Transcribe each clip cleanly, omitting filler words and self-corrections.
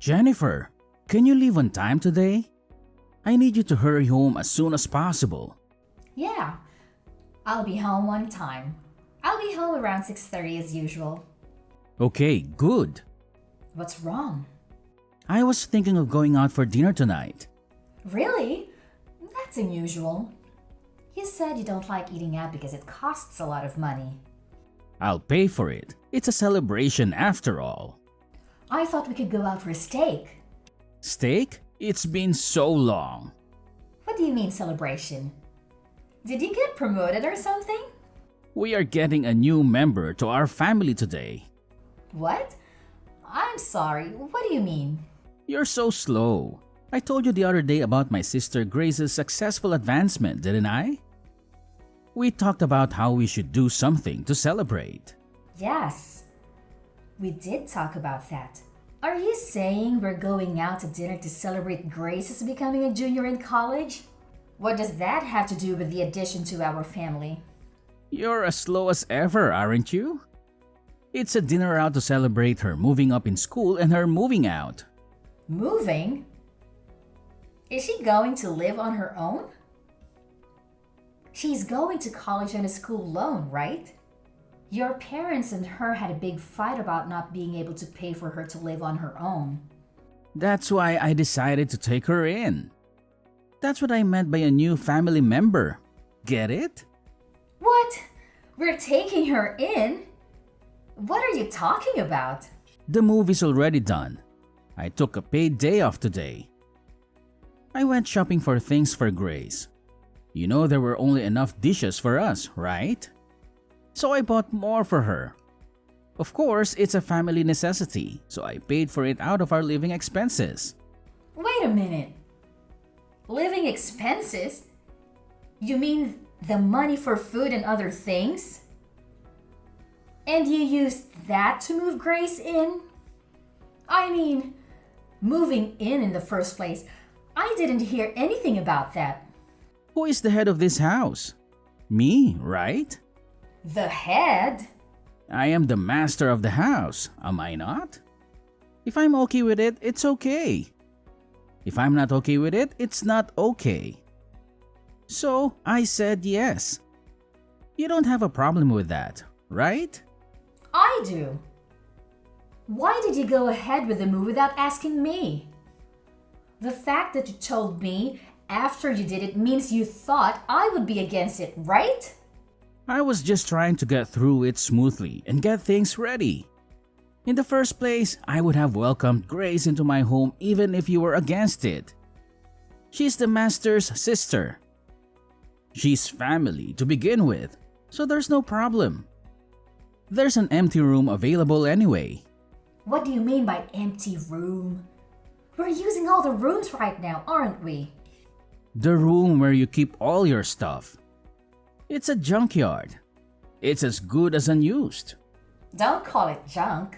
Jennifer, can you leave on time today? I need you to hurry home as soon as possible. Yeah, I'll be home on time. I'll be home around 6:30 as usual. Okay, good. What's wrong? I was thinking of going out for dinner tonight. Really? That's unusual. You said you don't like eating out because it costs a lot of money. I'll pay for it. It's a celebration after all. I thought we could go out for a steak. Steak? It's been so long. What do you mean celebration? Did you get promoted or something? We are getting a new member to our family today. What? I'm sorry, what do you mean? You're so slow. I told you the other day about my sister Grace's successful advancement, didn't I? We talked about how we should do something to celebrate. Yes, we did talk about that. Are you saying we're going out to dinner to celebrate Grace's becoming a junior in college? What does that have to do with the addition to our family? You're as slow as ever, aren't you? It's a dinner out to celebrate her moving up in school and her moving out. Moving? Is she going to live on her own? She's going to college on a school loan, right? Your parents and her had a big fight about not being able to pay for her to live on her own. That's why I decided to take her in. That's what I meant by a new family member. Get it? What? We're taking her in? What are you talking about? The move is already done. I took a paid day off today. I went shopping for things for Grace. You know there were only enough dishes for us, right? So I bought more for her. Of course, it's a family necessity, so I paid for it out of our living expenses. Wait a minute. Living expenses? You mean the money for food and other things? And you used that to move Grace in? I mean, moving in the first place. I didn't hear anything about that. Who is the head of this house? Me, right? The head? I am the master of the house, am I not? If I'm okay with it, it's okay. If I'm not okay with it, it's not okay. So I said yes. You don't have a problem with that, right? I do. Why did you go ahead with the move without asking me? The fact that you told me after you did it means you thought I would be against it, right? I was just trying to get through it smoothly and get things ready. In the first place, I would have welcomed Grace into my home even if you were against it. She's the master's sister. She's family to begin with, so there's no problem. There's an empty room available anyway. What do you mean by empty room? We're using all the rooms right now, aren't we? The room where you keep all your stuff. It's a junkyard. It's as good as unused. Don't call it junk.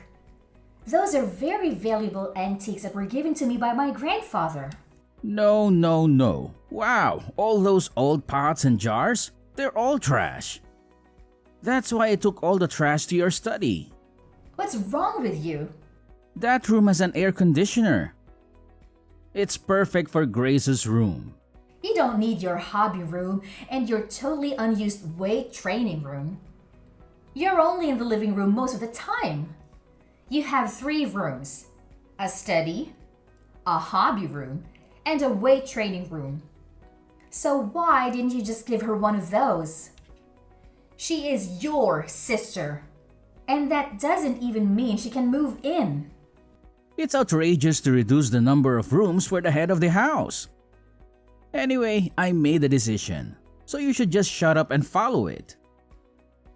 Those are very valuable antiques that were given to me by my grandfather. No, no, no. Wow, all those old pots and jars? They're all trash. That's why I took all the trash to your study. What's wrong with you? That room has an air conditioner. It's perfect for Grace's room. You don't need your hobby room and your totally unused weight training room. You're only in the living room most of the time. You have 3 rooms: a study, a hobby room, and a weight training room. So why didn't you just give her one of those? She is your sister, and that doesn't even mean she can move in. It's outrageous to reduce the number of rooms for the head of the house. Anyway, I made a decision, so you should just shut up and follow it.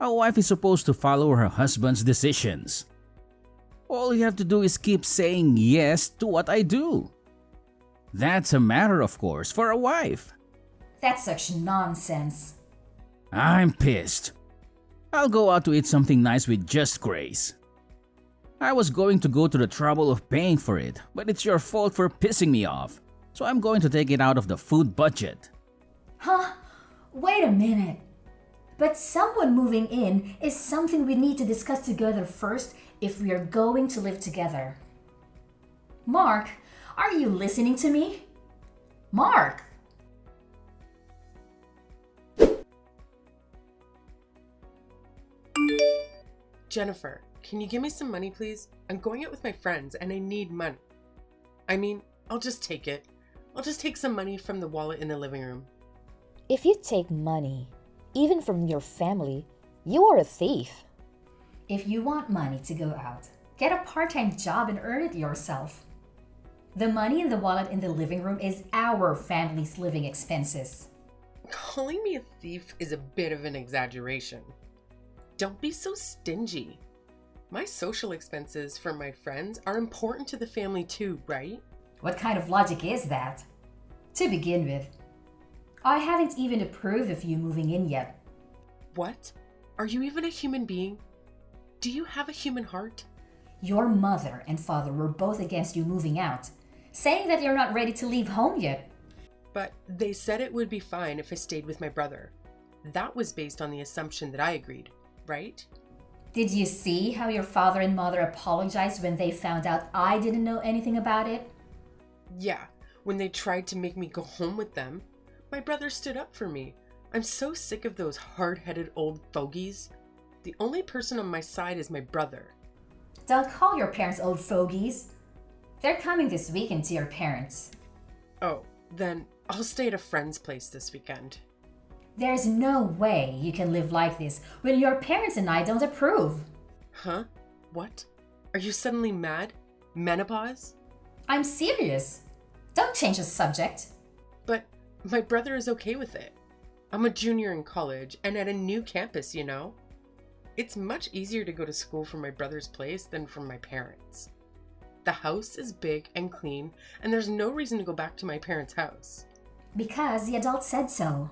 A wife is supposed to follow her husband's decisions. All you have to do is keep saying yes to what I do. That's a matter of course for a wife. That's such nonsense. I'm pissed. I'll go out to eat something nice with just Grace. I was going to go to the trouble of paying for it, but it's your fault for pissing me off, so I'm going to take it out of the food budget. Huh? Wait a minute. But someone moving in is something we need to discuss together first if we are going to live together. Mark, are you listening to me? Mark! Jennifer, can you give me some money, please? I'm going out with my friends and I need money. I mean, I'll just take it. I'll just take some money from the wallet in the living room. If you take money, even from your family, you are a thief. If you want money to go out, get a part-time job and earn it yourself. The money in the wallet in the living room is our family's living expenses. Calling me a thief is a bit of an exaggeration. Don't be so stingy. My social expenses for my friends are important to the family too, right? What kind of logic is that? To begin with, I haven't even approved of you moving in yet. What? Are you even a human being? Do you have a human heart? Your mother and father were both against you moving out, saying that you're not ready to leave home yet. But they said it would be fine if I stayed with my brother. That was based on the assumption that I agreed, right? Did you see how your father and mother apologized when they found out I didn't know anything about it? Yeah, when they tried to make me go home with them, my brother stood up for me. I'm so sick of those hard-headed old fogies. The only person on my side is my brother. Don't call your parents old fogies. They're coming this weekend to your parents. Oh, then I'll stay at a friend's place this weekend. There's no way you can live like this when your parents and I don't approve. Huh? What? Are you suddenly mad? Menopause? I'm serious. Don't change the subject. But my brother is okay with it. I'm a junior in college and at a new campus, you know? It's much easier to go to school from my brother's place than from my parents'. The house is big and clean, and there's no reason to go back to my parents' house. Because the adult said so.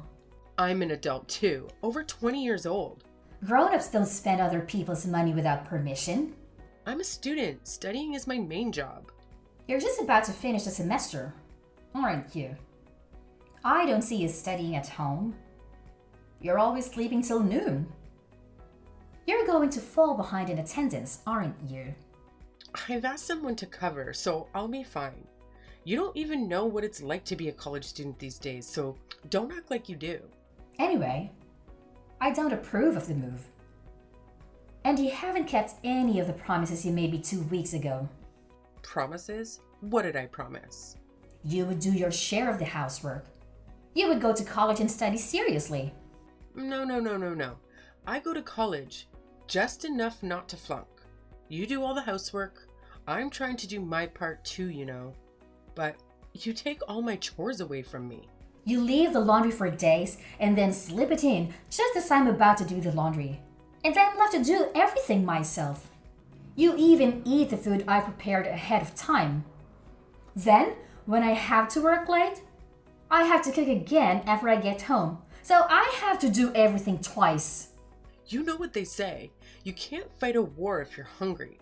I'm an adult too, over 20 years old. Grown-ups don't spend other people's money without permission. I'm a student. Studying is my main job. You're just about to finish the semester, aren't you? I don't see you studying at home. You're always sleeping till noon. You're going to fall behind in attendance, aren't you? I've asked someone to cover, so I'll be fine. You don't even know what it's like to be a college student these days, so don't act like you do. Anyway, I don't approve of the move. And you haven't kept any of the promises you made me 2 weeks ago. Promises? What did I promise? You would do your share of the housework. You would go to college and study seriously. No. I go to college, just enough not to flunk. You do all the housework. I'm trying to do my part too, you know. But you take all my chores away from me. You leave the laundry for days and then slip it in just as I'm about to do the laundry. And I'm left to do everything myself. You even eat the food I prepared ahead of time. Then, when I have to work late, I have to cook again after I get home. So I have to do everything twice. You know what they say. You can't fight a war if you're hungry.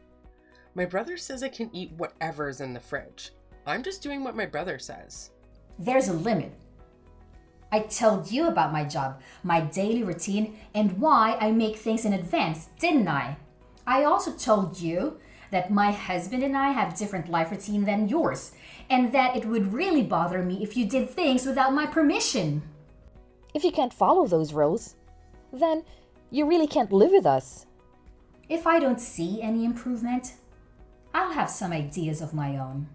My brother says I can eat whatever is in the fridge. I'm just doing what my brother says. There's a limit. I told you about my job, my daily routine, and why I make things in advance, didn't I? I also told you that my husband and I have different life routine than yours, and that it would really bother me if you did things without my permission. If you can't follow those rules, then you really can't live with us. If I don't see any improvement, I'll have some ideas of my own.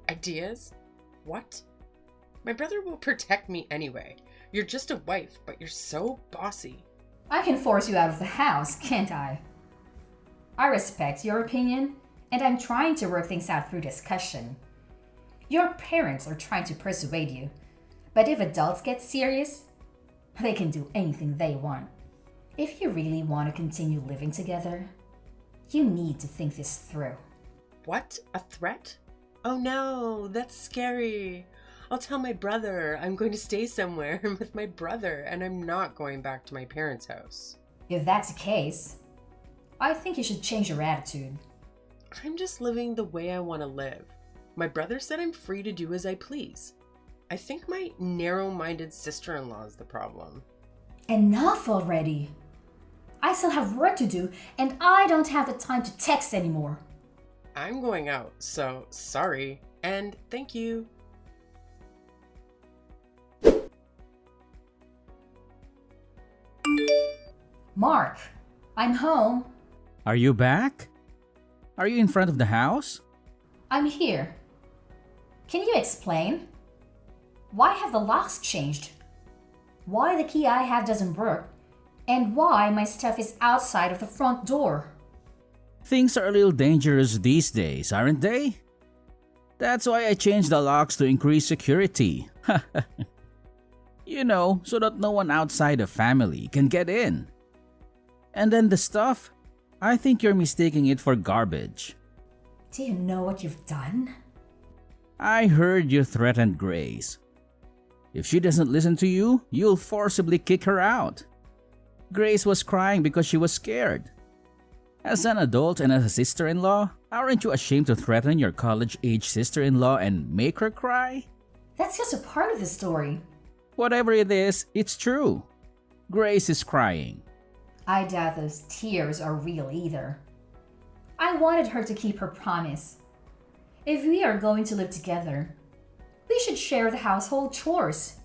Ideas? What? My brother will protect me anyway. You're just a wife, but you're so bossy. I can force you out of the house, can't I? I respect your opinion, and I'm trying to work things out through discussion. Your parents are trying to persuade you, but if adults get serious, they can do anything they want. If you really want to continue living together, you need to think this through. What? A threat? Oh no, that's scary. I'll tell my brother I'm going to stay somewhere with my brother and I'm not going back to my parents' house. If that's the case, I think you should change your attitude. I'm just living the way I want to live. My brother said I'm free to do as I please. I think my narrow-minded sister-in-law is the problem. Enough already. I still have work to do and I don't have the time to text anymore. I'm going out, so sorry, and thank you. Mark, I'm home. Are you back? Are you in front of the house? I'm here. Can you explain? Why have the locks changed? Why the key I have doesn't work? And why my stuff is outside of the front door? Things are a little dangerous these days, aren't they? That's why I changed the locks to increase security. You know, so that no one outside the family can get in. And then the stuff, I think you're mistaking it for garbage. Do you know what you've done? I heard you threatened Grace. If she doesn't listen to you, you'll forcibly kick her out. Grace was crying because she was scared. As an adult and as a sister-in-law, aren't you ashamed to threaten your college-age sister-in-law and make her cry? That's just a part of the story. Whatever it is, it's true. Grace is crying. I doubt those tears are real either. I wanted her to keep her promise. If we are going to live together, we should share the household chores.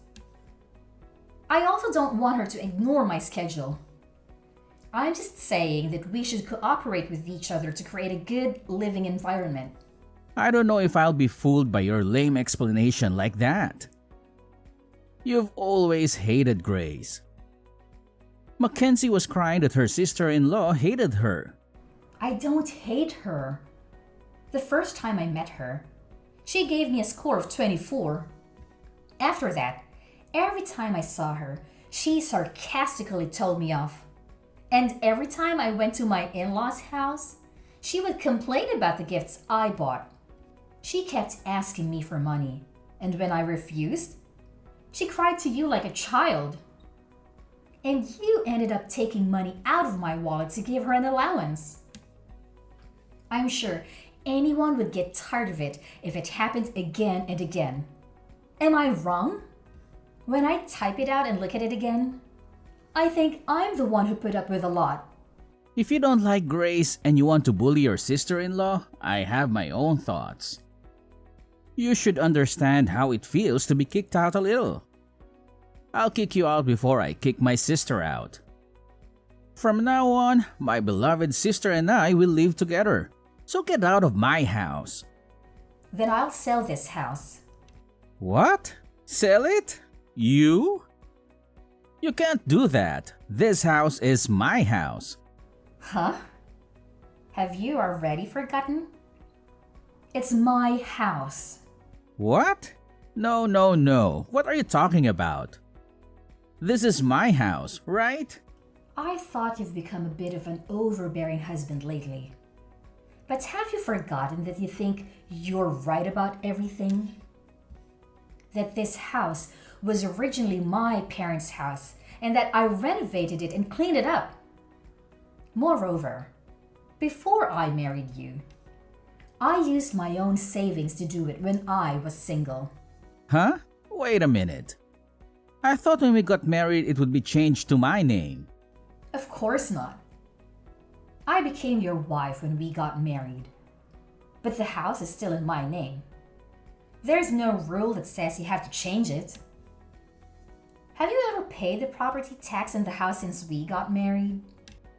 I also don't want her to ignore my schedule. I'm just saying that we should cooperate with each other to create a good living environment. I don't know if I'll be fooled by your lame explanation like that. You've always hated Grace. Mackenzie was crying that her sister-in-law hated her. I don't hate her. The first time I met her, she gave me a score of 24. After that, every time I saw her, she sarcastically told me off. And every time I went to my in-laws' house, she would complain about the gifts I bought. She kept asking me for money, and when I refused, she cried to you like a child. And you ended up taking money out of my wallet to give her an allowance. I'm sure anyone would get tired of it if it happened again and again. Am I wrong? When I type it out and look at it again, I think I'm the one who put up with a lot. If you don't like Grace and you want to bully your sister-in-law, I have my own thoughts. You should understand how it feels to be kicked out a little. I'll kick you out before I kick my sister out. From now on, my beloved sister and I will live together. So get out of my house. Then I'll sell this house. What? Sell it? You? You can't do that. This house is my house. Huh? Have you already forgotten? It's my house. What? No, no, no. What are you talking about? This is my house, right? I thought you've become a bit of an overbearing husband lately. But have you forgotten that you think you're right about everything? That this house was originally my parents' house and that I renovated it and cleaned it up. Moreover, before I married you, I used my own savings to do it when I was single. Huh? Wait a minute. I thought when we got married it would be changed to my name. Of course not. I became your wife when we got married. But the house is still in my name. There's no rule that says you have to change it. Have you ever paid the property tax on the house since we got married?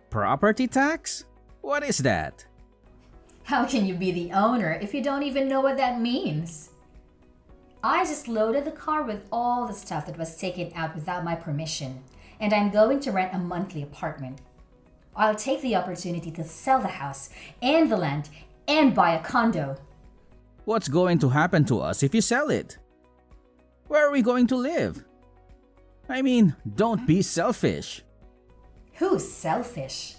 Property tax? What is that? How can you be the owner if you don't even know what that means? I just loaded the car with all the stuff that was taken out without my permission, and I'm going to rent a monthly apartment. I'll take the opportunity to sell the house and the land and buy a condo. What's going to happen to us if you sell it? Where are we going to live? I mean, don't be selfish. Who's selfish?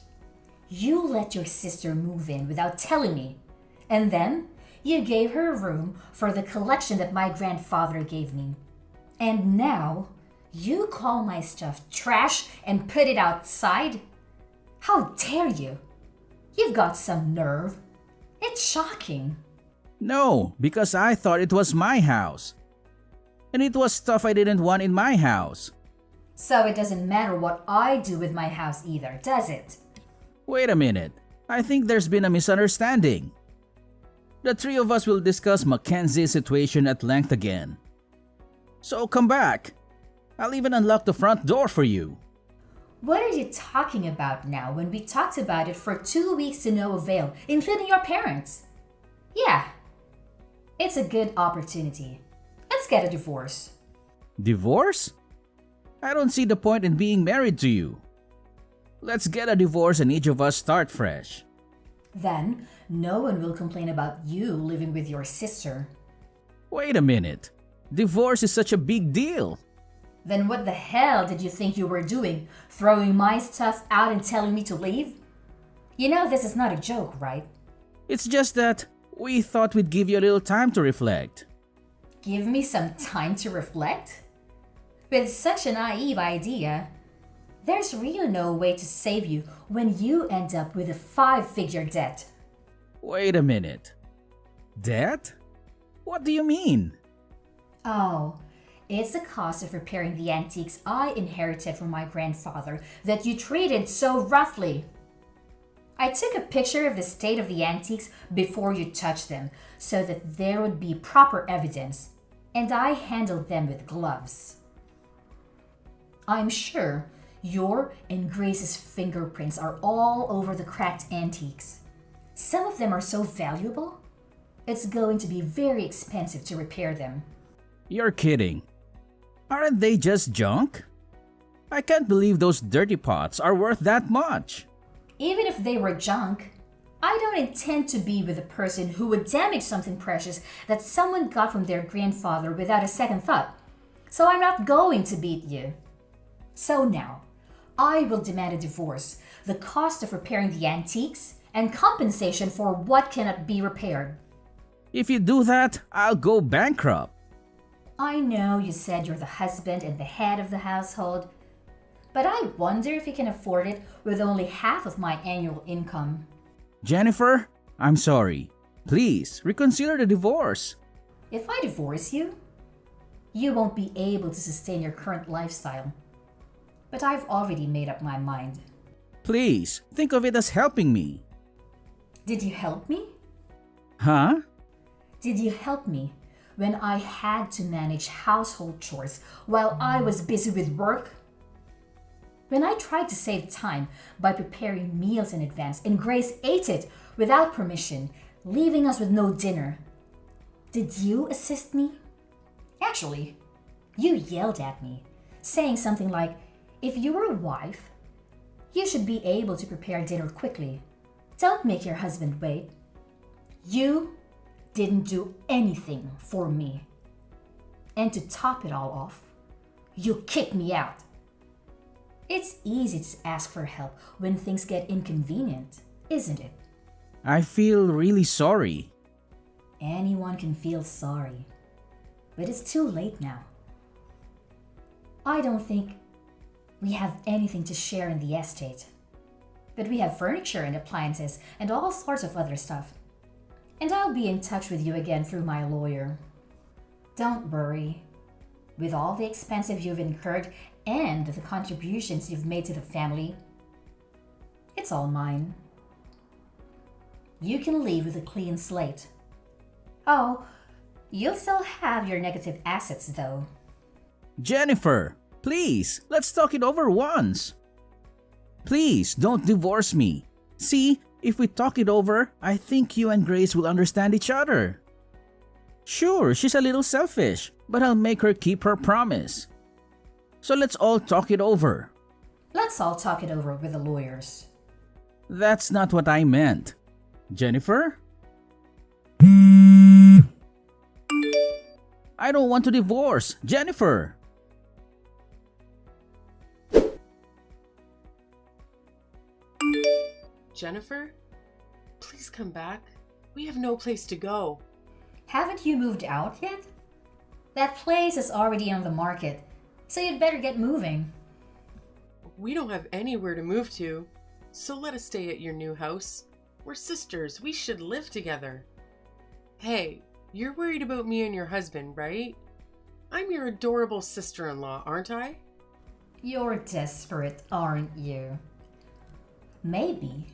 You let your sister move in without telling me, and then you gave her a room for the collection that my grandfather gave me. And now you call my stuff trash and put it outside? How dare you? You've got some nerve. It's shocking. No, because I thought it was my house. And it was stuff I didn't want in my house. So it doesn't matter what I do with my house either, does it? Wait a minute. I think there's been a misunderstanding. the three of us will discuss Mackenzie's situation at length again. So come back. I'll even unlock the front door for you. What are you talking about now when we talked about it for 2 weeks to no avail, including your parents? Yeah, it's a good opportunity. Let's get a divorce. Divorce? I don't see the point in being married to you. Let's get a divorce and each of us start fresh. Then, no one will complain about you living with your sister. Wait a minute. Divorce is such a big deal. Then what the hell did you think you were doing? Throwing my stuff out and telling me to leave? You know this is not a joke, right? It's just that we thought we'd give you a little time to reflect. Give me some time to reflect? With such a naive idea, there's really no way to save you when you end up with a 5-figure debt. Wait a minute. Debt? What do you mean? Oh, it's the cost of repairing the antiques I inherited from my grandfather that you treated so roughly. I took a picture of the state of the antiques before you touched them so that there would be proper evidence, and I handled them with gloves. I'm sure your and Grace's fingerprints are all over the cracked antiques. Some of them are so valuable, it's going to be very expensive to repair them. You're kidding. Aren't they just junk? I can't believe those dirty pots are worth that much. Even if they were junk, I don't intend to be with a person who would damage something precious that someone got from their grandfather without a second thought. So I'm not going to beat you. So now, I will demand a divorce, the cost of repairing the antiques, and compensation for what cannot be repaired. If you do that, I'll go bankrupt. I know you said you're the husband and the head of the household, but I wonder if you can afford it with only half of my annual income. Jennifer, I'm sorry. Please, reconsider the divorce. If I divorce you, you won't be able to sustain your current lifestyle. But I've already made up my mind. Please, think of it as helping me. Did you help me? Huh? Did you help me when I had to manage household chores while I was busy with work? When I tried to save time by preparing meals in advance and Grace ate it without permission, leaving us with no dinner, did you assist me? Actually, you yelled at me, saying something like, if you were a wife, you should be able to prepare dinner quickly. Don't make your husband wait. You didn't do anything for me. And to top it all off, you kicked me out. It's easy to ask for help when things get inconvenient, isn't it? I feel really sorry. Anyone can feel sorry, but it's too late now. I don't think we have anything to share in the estate, but we have furniture and appliances and all sorts of other stuff. And I'll be in touch with you again through my lawyer. Don't worry. With all the expenses you've incurred and the contributions you've made to the family, it's all mine. You can leave with a clean slate. Oh, you'll still have your negative assets though. Jennifer, please, let's talk it over once. Please, don't divorce me. See, if we talk it over, I think you and Grace will understand each other. Sure, she's a little selfish, but I'll make her keep her promise. So let's all talk it over. Let's all talk it over with the lawyers. That's not what I meant. Jennifer? I don't want to divorce. Jennifer! Jennifer, please come back. We have no place to go. Haven't you moved out yet? That place is already on the market, so you'd better get moving. We don't have anywhere to move to, so let us stay at your new house. We're sisters. We should live together. Hey, you're worried about me and your husband, right? I'm your adorable sister-in-law, aren't I? You're desperate, aren't you? Maybe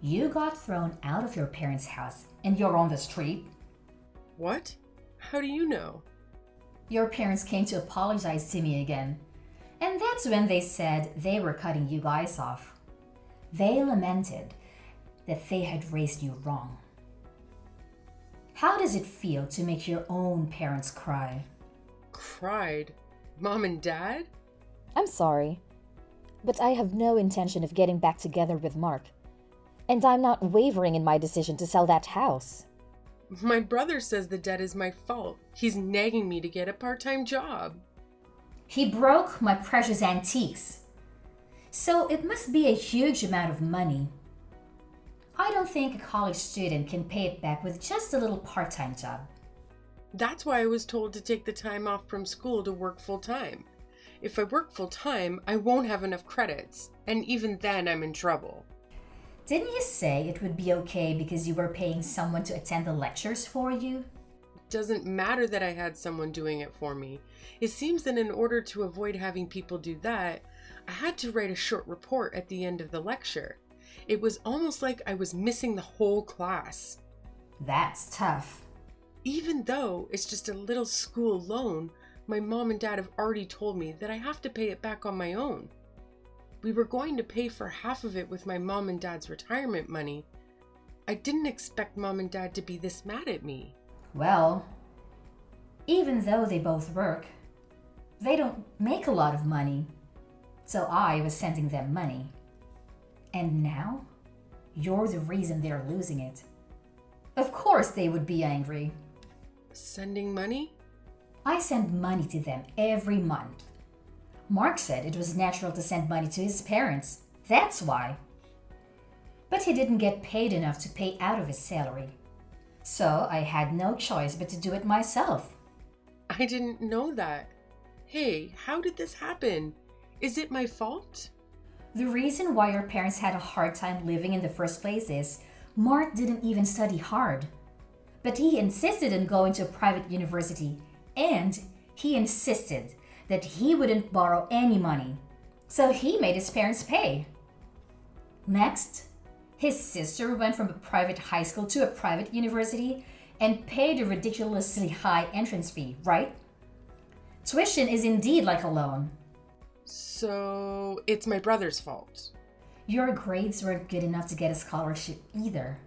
You got thrown out of your parents' house and you're on the street. What? How do you know? Your parents came to apologize to me again. And that's when they said they were cutting you guys off. They lamented that they had raised you wrong. How does it feel to make your own parents cry? Cried? Mom and Dad? I'm sorry, but I have no intention of getting back together with Mark. And I'm not wavering in my decision to sell that house. My brother says the debt is my fault. He's nagging me to get a part-time job. He broke my precious antiques. So it must be a huge amount of money. I don't think a college student can pay it back with just a little part-time job. That's why I was told to take the time off from school to work full-time. If I work full-time, I won't have enough credits, and even then I'm in trouble. Didn't you say it would be okay because you were paying someone to attend the lectures for you? It doesn't matter that I had someone doing it for me. It seems that in order to avoid having people do that, I had to write a short report at the end of the lecture. It was almost like I was missing the whole class. That's tough. Even though it's just a little school loan, my mom and dad have already told me that I have to pay it back on my own. We were going to pay for half of it with my mom and dad's retirement money. I didn't expect mom and dad to be this mad at me. Well, even though they both work, they don't make a lot of money. So I was sending them money. And now, you're the reason they're losing it. Of course they would be angry. Sending money? I send money to them every month. Mark said it was natural to send money to his parents. That's why. But he didn't get paid enough to pay out of his salary. So I had no choice but to do it myself. I didn't know that. Hey, how did this happen? Is it my fault? The reason why your parents had a hard time living in the first place is Mark didn't even study hard. But he insisted on going to a private university, and he insisted that he wouldn't borrow any money. So he made his parents pay. Next, his sister went from a private high school to a private university and paid a ridiculously high entrance fee, right? Tuition is indeed like a loan. So it's my brother's fault. Your grades weren't good enough to get a scholarship either.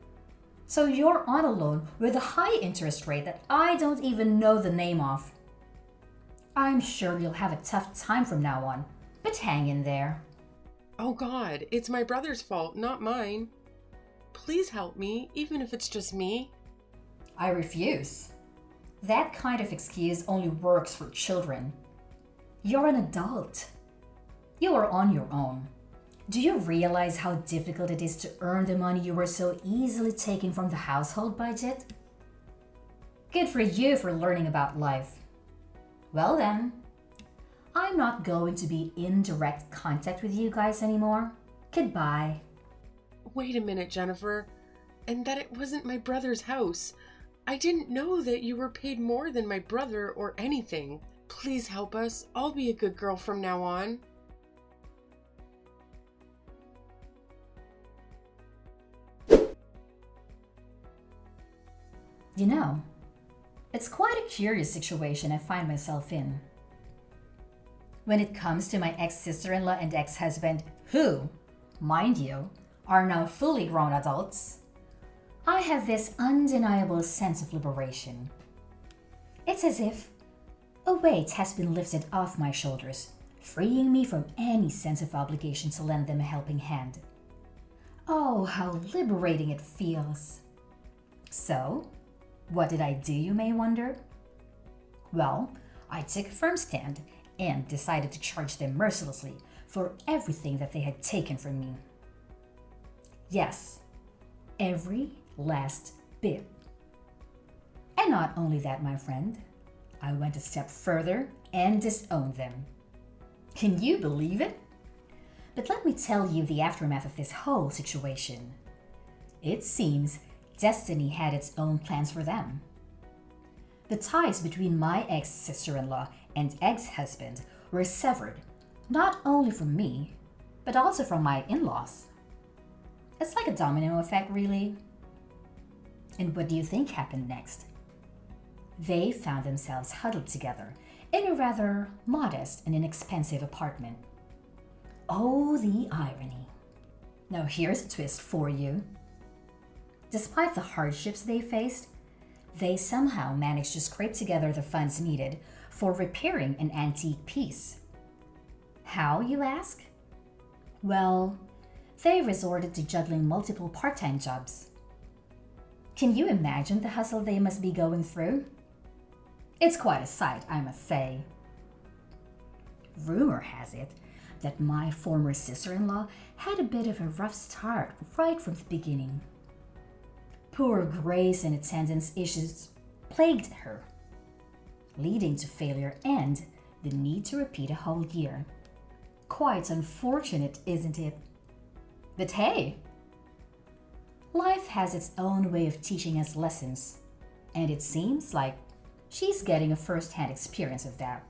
So you're on a loan with a high interest rate that I don't even know the name of. I'm sure you'll have a tough time from now on, but hang in there. Oh God, it's my brother's fault, not mine. Please help me, even if it's just me. I refuse. That kind of excuse only works for children. You're an adult. You are on your own. Do you realize how difficult it is to earn the money you were so easily taking from the household budget? Good for you for learning about life. Well then, I'm not going to be in direct contact with you guys anymore. Goodbye. Wait a minute, Jennifer. And that it wasn't my brother's house. I didn't know that you were paid more than my brother or anything. Please help us. I'll be a good girl from now on. You know, it's quite a curious situation I find myself in. When it comes to my ex-sister-in-law and ex-husband, who, mind you, are now fully grown adults, I have this undeniable sense of liberation. It's as if a weight has been lifted off my shoulders, freeing me from any sense of obligation to lend them a helping hand. Oh, how liberating it feels. So, what did I do, you may wonder? Well, I took a firm stand and decided to charge them mercilessly for everything that they had taken from me. Yes, every last bit. And not only that, my friend, I went a step further and disowned them. Can you believe it? But let me tell you the aftermath of this whole situation. It seems destiny had its own plans for them. The ties between my ex-sister-in-law and ex-husband were severed, not only from me, but also from my in-laws. It's like a domino effect, really. And what do you think happened next? They found themselves huddled together in a rather modest and inexpensive apartment. Oh, the irony. Now, here's a twist for you. Despite the hardships they faced, they somehow managed to scrape together the funds needed for repairing an antique piece. How, you ask? Well, they resorted to juggling multiple part-time jobs. Can you imagine the hustle they must be going through? It's quite a sight, I must say. Rumor has it that my former sister-in-law had a bit of a rough start right from the beginning. Poor grace and attendance issues plagued her, leading to failure and the need to repeat a whole year. Quite unfortunate, isn't it? But hey, life has its own way of teaching us lessons, and it seems like she's getting a first-hand experience of that.